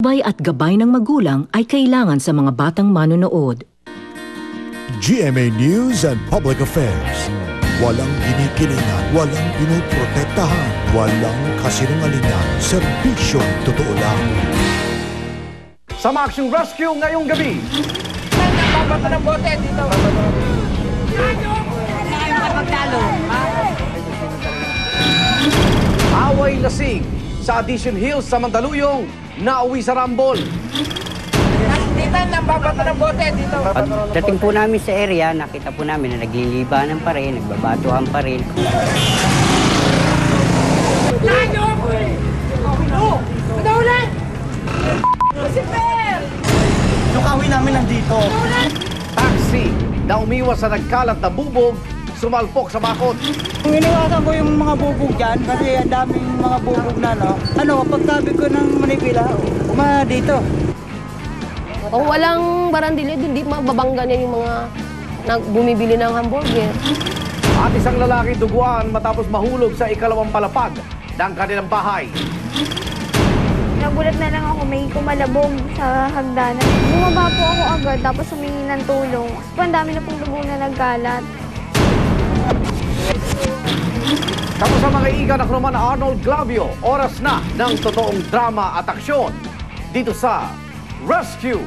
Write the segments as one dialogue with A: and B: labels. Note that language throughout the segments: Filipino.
A: Bay at gabay ng magulang ay kailangan sa mga batang manonood.
B: GMA News and Public Affairs. Walang kinikilingan, walang pinoprotektahan, walang kasinungalingan, serbisyong totoo lang.
C: Sa Maxing Rescue ngayong gabi.
D: Nagpapata ng bote dito.
C: Away lasing sa Addition Hills sa Mandaluyong, nauwi sa Rambol.
D: Dito, nagpapata ng bote dito.
E: Pagdating po namin sa area, nakita po namin na naglilibanan pa rin, nagbabatuhan pa rin.
F: Yung kawin namin nandito.
C: Taxi na umiwas sa nagkalat na bubog, sumalpok sa bakod.
F: Iniwasan ko yung mga bubog dyan kasi ang daming mga bubog na kapag sabi ko ng Manibila, dito.
G: Kung walang barandilyo, hindi mababangga niya yung mga bumibili ng hamburger.
C: At isang lalaki duguan matapos mahulog sa ikalawang palapag ng kanilang bahay.
H: Nagulat na lang ako, may kumalabog sa hagdanan. Bumaba po ako agad, tapos humingi ng tulong. Ang dami na pong dugo na nagkalat.
C: Tapos sa mga iga na Roman Arnold Glavio, oras na ng totoong drama at aksyon dito sa Rescue.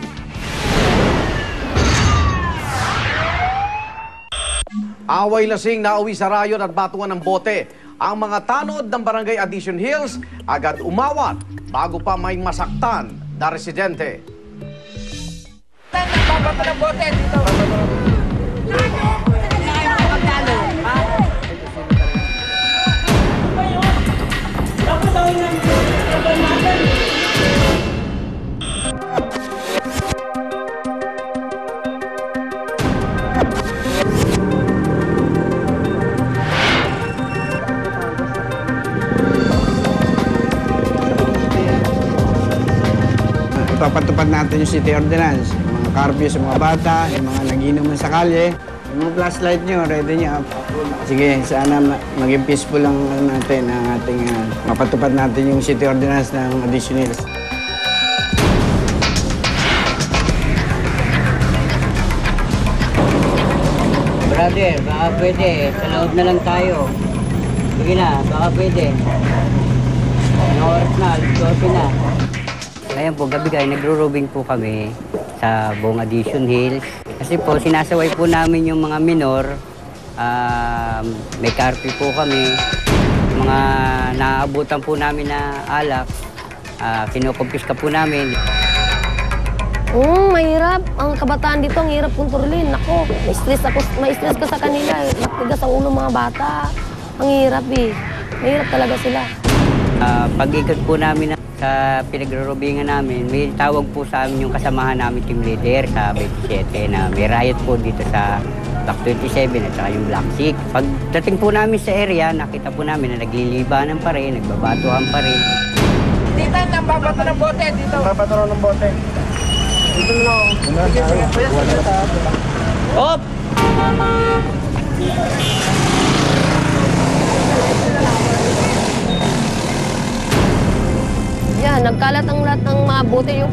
C: Away lasing nauwi sa rayon at batuan ng bote. Ang mga tanod ng Barangay Addition Hills agad umawat bago pa may masaktan na residente.
D: Nagpapata ng bote dito.
I: Ipapatupad natin yung city ordinance, yung mga curfew sa mga bata, yung mga nagiinuman sa kalye. Yung mga flashlight nyo, ready nyo up. Sige, sana maging peaceful lang natin ang ating mapatupad natin yung city ordinance ng Addition Hills.
E: Brother, baka pwede. Sa loob na lang tayo. Sige na, baka pwede. Ano oras na? Alas 12 na. Ngayon po, gabi-gabi, nagro-robing po kami sa buong Addition Hills. Kasi po, sinasaway po namin yung mga minor. May curfew po kami. Mga naaabutan po namin na alak, kinukumpiska po namin.
G: Mahirap. Ang kabataan dito, ang hirap kontrolin. Ako, ma-stress ka sa kanila. Matigas ang ulo mga bata. Ang hirap eh. Mahirap talaga sila.
E: Pag-ikot po namin sa pinagro-robingan namin, may tawag po sa amin yung kasamahan namin team leader sa 27 na may riot po dito sa Block 27 at saka yung Block 6. Pagdating po namin sa area, nakita po namin na naglilibanan pa rin, nagbabatuhan pa rin.
D: Dito, nagpapata ng bote dito.
F: Papaturo ng bote. Dito lang.
E: Op!
G: Yan, nagkalat ang lahat ng mga bote. Yung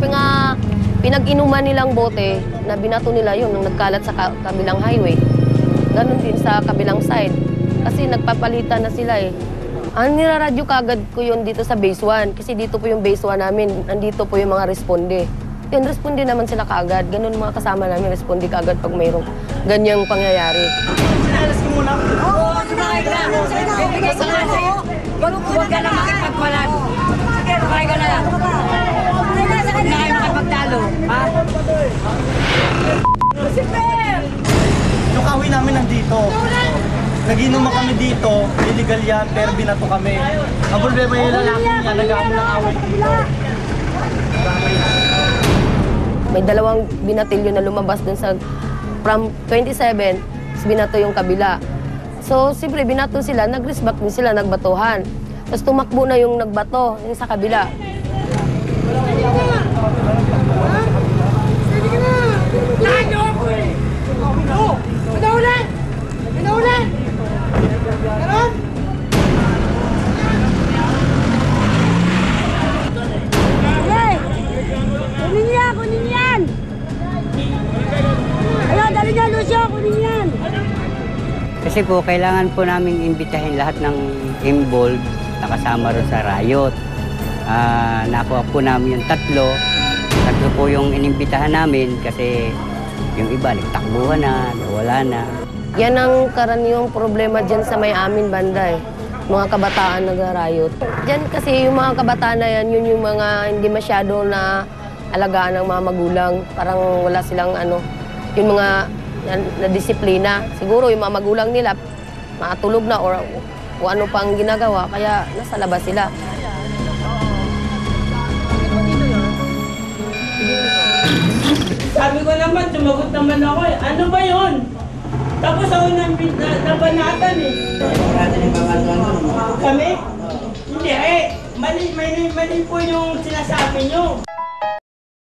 G: pinag-inuman nilang bote, na binato nila yun nung nagkalat sa kabilang highway. Ganon din sa kabilang side. Kasi nagpapalitan na sila eh. Ang niraradyo kagad ko yun dito sa base 1. Kasi dito po yung base 1 namin. Nandito po yung mga responde. Yan, responde naman sila kagad. Ganon mga kasama namin, responde kagad pag mayroong ganyang pangyayari.
F: Sinalas ko muna.
D: Oo, sumakay ka na. Bibigay ka na sa'yo. Huwag ka na makipagpalag. Sige, sumakay ka na lang. Hindi na kayo makipagtalo. Ha?
F: Yung kawin namin nandito. Naginuman kami dito, illegal yan, pero binato kami. Ang problema yung lalaki niya, nag-aamon ng away dito.
G: May dalawang binatilyo na lumabas dun from 27, binato yung kabila. So, siyempre, binato sila, nag-resback din sila, nagbatuhan. Tapos tumakbo na yung nagbato, yung sa kabila.
E: Kasi po, kailangan po namin imbitahin lahat ng involved na kasama rin sa riot. Nakuha po namin yung tatlo. Tatlo po yung inimbitahan namin kasi yung iba, nagtakbuhan na, wala na.
G: Yan ang karaniwang problema dyan sa may amin banda eh. Mga kabataan nag-riot. Dyan kasi yung mga kabataan na yan, yun yung mga hindi masyado na alagaan ng mga magulang. Parang wala silang yung mga na disiplina. Siguro yung mga magulang nila matulog na or kung ano pang ginagawa, kaya nasa labas sila.
J: Sabi ko naman, sumagot naman ako eh. Ano ba yun? Tapos ako nabanatan eh. Kami? Hindi eh. Mali po yung sinasabi nyo.